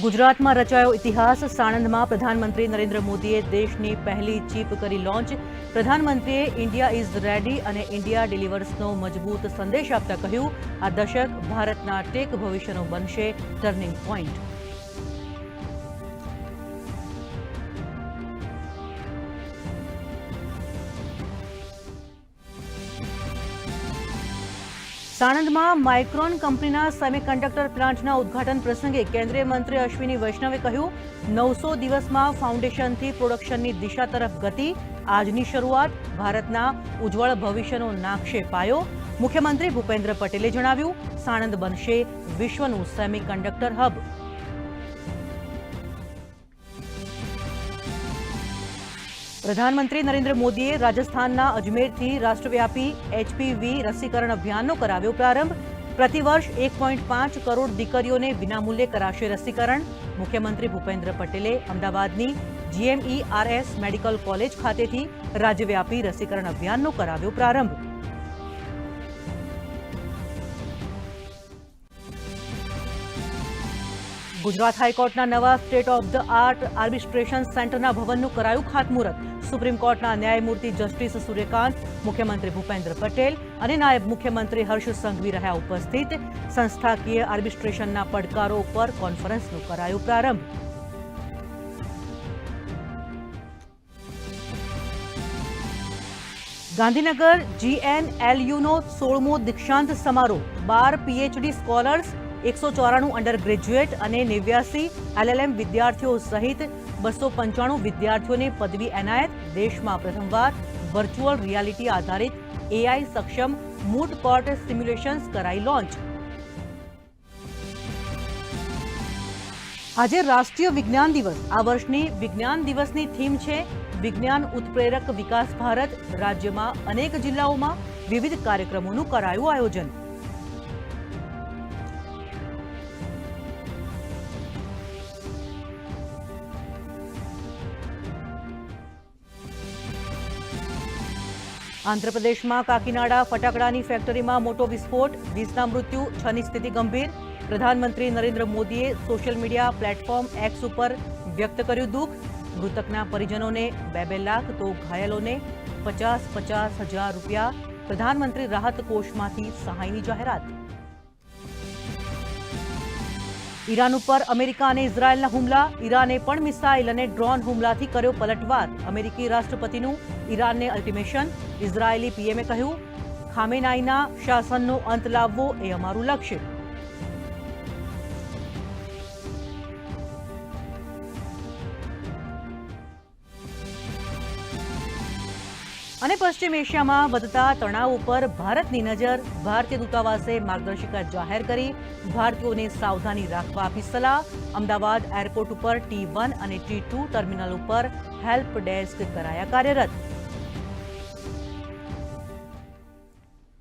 ગુજરાતમાં રચાયો ઇતિહાસ. સાણંદમાં પ્રધાનમંત્રી નરેન્દ્ર મોદીએ દેશની પહેલી ચીપ કરી લોન્ચ. પ્રધાનમંત્રીએ ઇન્ડિયા ઇઝ રેડી અને ઇન્ડિયા ડિલિવર્સનો મજબૂત સંદેશ આપતા કહ્યું, આ દશક ભારતના ટેક ભવિષ્યનો બનશે ટર્નિંગ પોઈન્ટ. સાણંદમાં માઇક્રોન કંપનીના સેમિકન્ડક્ટર પ્લાન્ટના ઉદ્ઘાટન પ્રસંગે કેન્દ્રીય મંત્રી અશ્વિની વૈષ્ણવે કહ્યું, 900 દિવસમાં ફાઉન્ડેશનથી પ્રોડક્શનની દિશા તરફ ગતિ. આજની શરૂઆત ભારતના ઉજ્જવળ ભવિષ્યનો નાખશે પાયો. મુખ્યમંત્રી ભૂપેન્દ્ર પટેલે જણાવ્યું, સાણંદ બનશે વિશ્વનું સેમિકન્ડક્ટર હબ. પ્રધાનમંત્રી નરેન્દ્ર મોદીએ રાજસ્થાનના અજમેરથી રાષ્ટ્રવ્યાપી HPV રસીકરણ અભિયાનનો કરાવ્યો પ્રારંભ. પ્રતિવર્ષ 1.5 કરોડ દીકરીઓને વિનામૂલ્યે કરાશે રસીકરણ. મુખ્યમંત્રી ભૂપેન્દ્ર પટેલે અમદાવાદની GMERS મેડિકલ કોલેજ ખાતેથી રાજ્યવ્યાપી રસીકરણ અભિયાનનો કરાવ્યો પ્રારંભ. ગુજરાત હાઈકોર્ટના નવા state of the art arbitration સેન્ટરના ભવનનું કરાયું ખાતમુહૂર્ત. સુપ્રીમ કોર્ટના ન્યાયમૂર્તિ જસ્ટિસ સૂર્યકાંત, મુખ્યમંત્રી ભૂપેન્દ્ર પટેલ અને નાયબ મુખ્યમંત્રી હર્ષ સંઘવી રહ્યા ઉપસ્થિત. સંસ્થાકીય આર્બિટ્રેશનના પડકારો ઉપર કોન્ફરન્સનો કરાયો પ્રારંભ. ગાંધીનગર GNLUનો 16મો દીક્ષાંત સમારોહ. 12 PhD સ્કોલર્સ, 194 અંડર ગ્રેજ્યુએટ અને 89 LLM વિદ્યાર્થીઓ સહિત 295 વિદ્યાર્થીઓને પદવી એનાયત. દેશમાં પ્રથમવાર વર્ચ્યુઅલ રિયાલિટી આધારિત AI સક્ષમ મૂડ કોર્ટ સિમ્યુલેશન્સ કરાઈ લોન્ચ. આજે રાષ્ટ્રીય વિજ્ઞાન દિવસ. આ વર્ષની વિજ્ઞાન દિવસની થીમ છે વિજ્ઞાન ઉત્પ્રેરક વિકાસ ભારત. રાજ્યમાં અનેક જિલ્લાઓમાં વિવિધ કાર્યક્રમોનું કરાયું આયોજન. આંધ્રપ્રદેશમાં કાકીનાડા ફટાકડાની ફેક્ટરીમાં મોટો વિસ્ફોટ. 20ના મૃત્યુ, 6ની સ્થિતિ ગંભીર. પ્રધાનમંત્રી નરેન્દ્ર મોદીએ સોશિયલ મીડિયા પ્લેટફોર્મ એક્સ ઉપર વ્યક્ત કર્યું દુઃખ. મૃતકના પરિજનોને 2-2 લાખ તો ઘાયલોને 50-50 હજાર રૂપિયા. પ્રધાનમંત્રી રાહત કોષમાંથી સહાયની જાહેરાત. ઈરાન ઉપર અમેરિકા અને ઇઝરાયેલના હુમલા. ઈરાને પણ મિસાઇલ અને ડ્રોન હુમલાથી કર્યો પલટવાર. અમેરિકી રાષ્ટ્રપતિનું ઈરાનને અલ્ટિમેશન. ઇઝરાયેલી પીએમએ કહ્યું, ખામેનાઈના શાસનનો અંત લાવવો એ અમારું લક્ષ્ય. અને પશ્ચિમ એશિયામાં વધતા તણાવ ઉપર ભારતની નજર. ભારતીય દૂતાવાસે માર્ગદર્શિકા જાહેર કરી. ભારતીયોને સાવધાની રાખવા આપી સલાહ. અમદાવાદ એરપોર્ટ ઉપર T1 અને T2 ટર્મિનલ ઉપર હેલ્પ ડેસ્ક કરાયા કાર્યરત.